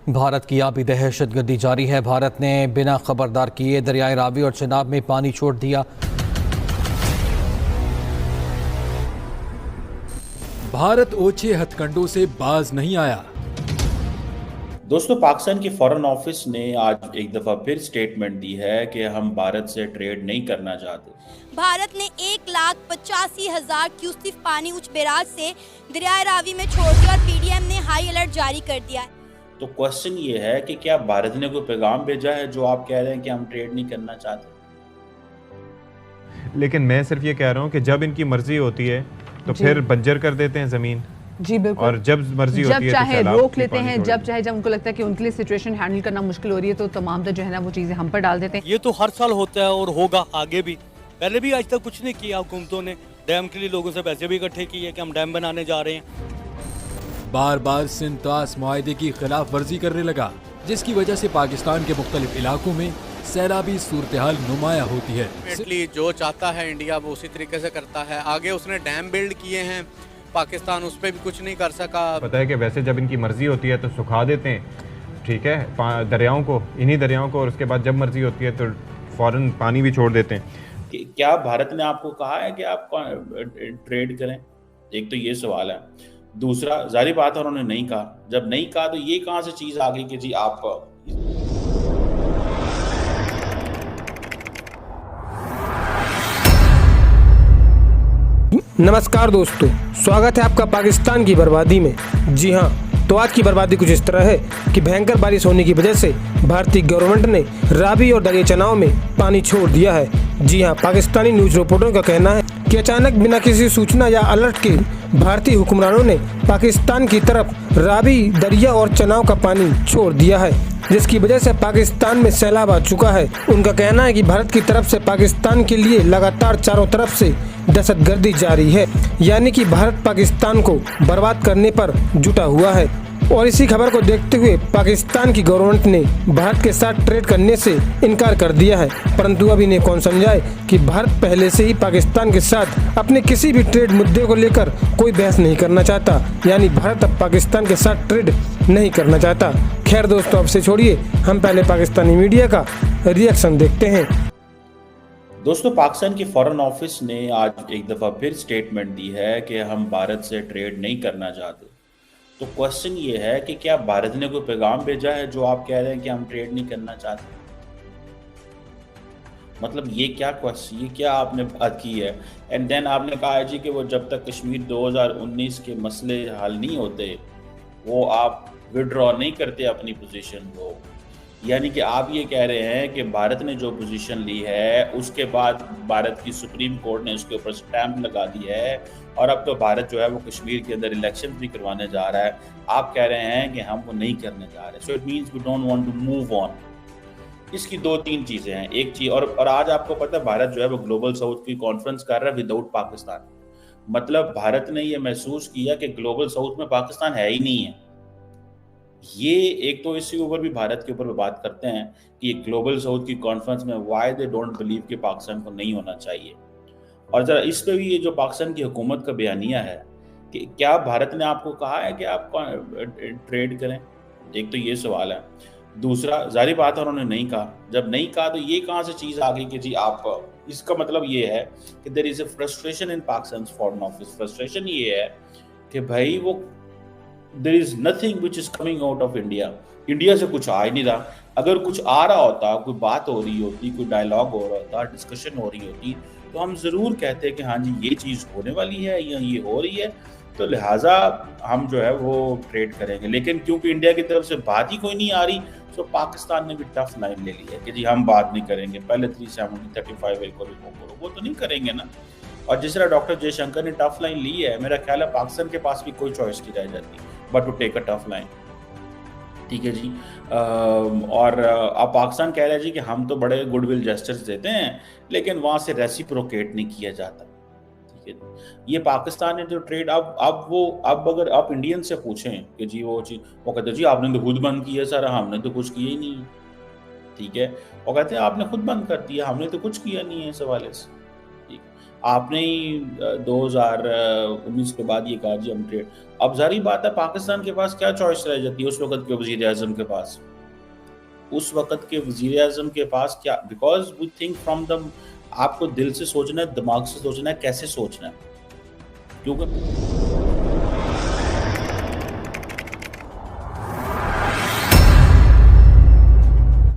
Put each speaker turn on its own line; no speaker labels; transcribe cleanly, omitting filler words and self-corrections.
भारत की आबी दहशतगर्दी जारी है। भारत ने बिना खबरदार किए दरियाए रावी और चेनाब में पानी छोड़ दिया।
भारत ओछे हथकंडों से बाज नहीं आया।
दोस्तों, पाकिस्तान की फॉरेन ऑफिस ने आज एक दफा फिर स्टेटमेंट दी है कि हम भारत से ट्रेड नहीं करना चाहते।
भारत ने 1,85,000 क्यूसेक पानी उच्च बैराज से दरियाए रावी में छोड़ दिया और पीडीएम ने हाई अलर्ट जारी कर दिया है।
तो क्वेश्चन ये है कि क्या भारत ने कोई पैगाम भेजा है जो आप कह रहे हैं कि हम ट्रेड नहीं करना चाहते?
लेकिन मैं सिर्फ ये कह रहा हूँ कि जब इनकी मर्जी होती है तो फिर बंजर कर देते हैं जमीन।
जी बिल्कुल।
और जब मर्जी होती है
चाहे
तो
रोक लेते हैं, जब चाहे जब उनको लगता है कि उनके लिए सिचुएशन हैंडल करना मुश्किल हो रही है तो तमाम जो है ना वो चीजें हम पर डाल देते हैं।
ये तो हर साल होता है और होगा आगे भी। पहले भी आज तक कुछ नहीं किया हुकूमतों ने। डैम के लिए लोगों से पैसे भी इकट्ठे किए कि हम डैम बनाने जा रहे हैं।
बार बार सिंतास मुआहदे की खिलाफ वर्जी करने लगा, जिसकी वजह से पाकिस्तान के मुख्तलिफ इलाकों में सैलाबी सूरत हाल नुमाया होती है।
इटली जो चाहता है इंडिया वो उसी तरीके से करता है। आगे उसने डैम बिल्ड किए हैं, पाकिस्तान उस पर भी कुछ नहीं कर सका।
पता है कि वैसे जब इनकी मर्जी होती है तो सुखा देते हैं, ठीक है, दरियाओं को, इन्हीं दरियाओं को, और उसके बाद जब मर्जी होती है तो फौरन पानी भी छोड़ देते हैं।
क्या भारत ने आपको कहा है कि आप ट्रेड करें? एक तो ये सवाल है। दूसरा, जारी बात है उन्होंने नहीं कहा। जब नहीं कहा तो ये कहाँ से चीज आ गई कि जी आप
नमस्कार दोस्तों, स्वागत है आपका पाकिस्तान की बर्बादी में। जी हाँ, तो आज की बर्बादी कुछ इस तरह है कि भयंकर बारिश होने की वजह से भारतीय गवर्नमेंट ने रावी और दरिया चेनाब में पानी छोड़ दिया है। जी हाँ, पाकिस्तानी न्यूज रिपोर्टरों का कहना है कि अचानक बिना किसी सूचना या अलर्ट के भारतीय हुक्मरानों ने पाकिस्तान की तरफ रावी, दरिया और चेनाब का पानी छोड़ दिया है, जिसकी वजह से पाकिस्तान में सैलाब आ चुका है। उनका कहना है कि भारत की तरफ से पाकिस्तान के लिए लगातार चारों तरफ से दहशतगर्दी जारी है, यानी कि भारत पाकिस्तान को बर्बाद करने पर जुटा हुआ है। और इसी खबर को देखते हुए पाकिस्तान की गवर्नमेंट ने भारत के साथ ट्रेड करने से इनकार कर दिया है। परंतु अब इन्हें कौन समझाए कि भारत पहले से ही पाकिस्तान के साथ अपने किसी भी ट्रेड मुद्दे को लेकर कोई बहस नहीं करना चाहता, यानी भारत अब पाकिस्तान के साथ ट्रेड नहीं करना चाहता। खैर दोस्तों, अब से छोड़िए, हम पहले पाकिस्तानी मीडिया का रिएक्शन देखते हैं।
दोस्तों, पाकिस्तान की फॉरेन ऑफिस ने आज एक दफा फिर स्टेटमेंट दी है कि हम भारत से ट्रेड नहीं करना चाहते। तो क्वेश्चन ये है कि क्या भारत ने कोई पैगाम भेजा है जो आप कह रहे हैं कि हम ट्रेड नहीं करना चाहते? मतलब ये क्या क्वेश्चन, ये क्या आपने बात की है? एंड देन आपने कहा है जी कि वो जब तक कश्मीर 2019 के मसले हल नहीं होते वो आप विड्रॉ नहीं करते अपनी पोजीशन को। यानी कि आप ये कह रहे हैं कि भारत ने जो पोजीशन ली है उसके बाद भारत की सुप्रीम कोर्ट ने उसके ऊपर स्टैंप लगा दी है और अब तो भारत जो है वो कश्मीर के अंदर इलेक्शन भी करवाने जा रहा है। आप कह रहे हैं कि हम वो नहीं करने जा रहे। So it means we don't want to move on. इसकी दो तीन चीजें हैं। एक चीज, और आज आपको पता है भारत जो है वो ग्लोबल साउथ की कॉन्फ्रेंस कर रहा है विदाउट पाकिस्तान। मतलब भारत ने ये महसूस किया कि ग्लोबल साउथ में पाकिस्तान है ही नहीं है। ये एक तो इसके ऊपर भी भारत के ऊपर भी बात करते हैं कि ये ग्लोबल साउथ की कॉन्फ्रेंस में व्हाई दे डोंट बिलीव कि पाकिस्तान को नहीं होना चाहिए। और जरा इस पे भी ये जो पाकिस्तान की हुकूमत का बयानिया है कि क्या भारत ने आपको कहा है कि आप ट्रेड करें? एक तो ये सवाल है। दूसरा, जारी बात है उन्होंने नहीं कहा। जब नहीं कहा तो ये कहाँ से चीज आ गई कि जी आप, इसका मतलब ये है कि there is a frustration in Pakistan foreign office. Frustration ये है कि भाई वो there is nothing which is coming out of India. India से कुछ आ ही नहीं रहा। अगर कुछ आ रहा होता, कोई बात हो रही होती, कोई डायलॉग हो रहा होता, डिस्कशन हो रही होती, तो हम जरूर कहते कि हाँ जी ये चीज होने वाली है या ये हो रही है, तो लिहाजा हम जो है वो ट्रेड करेंगे। लेकिन क्योंकि इंडिया की तरफ से बात ही कोई नहीं आ रही, तो पाकिस्तान ने भी टफ लाइन ले ली है कि जी हम बात नहीं करेंगे। पहले 370-35 करो, वो तो नहीं करेंगे ना। और जिस तरह डॉक्टर जयशंकर ने टफ लाइन ली है, मेरा ख्याल है पाकिस्तान के पास भी कोई चॉइस नहीं रह जाती but to take a tough line. ठीक है जी। और अब पाकिस्तान कह रहा है जी कि हम तो बड़े गुडविल जेस्चर्स देते हैं लेकिन वहां से रेसिप्रोकेट नहीं किया जाता। ठीक है, ये पाकिस्तान ने जो ट्रेड अब अगर आप इंडियन से पूछें कि जी वो चीज, वो कहते हैं जी आपने तो खुद बंद किया सर, हमने तो कुछ किया ही नहीं। ठीक है, वो कहते हैं आपने खुद बंद कर दिया, हमने तो कुछ किया नहीं है इस हवाले से। आपने ही 2019 के बाद ये कहा जी हम ट्रेड। अब जारी बात है पाकिस्तान के पास क्या चॉइस रह जाती है उस वक्त के वजीर आजम के पास, उस वक्त के वजीर आजम के पास क्या, because we think from the, आपको दिल से सोचना है, दिमाग से सोचना है, कैसे सोचना है, क्योंकि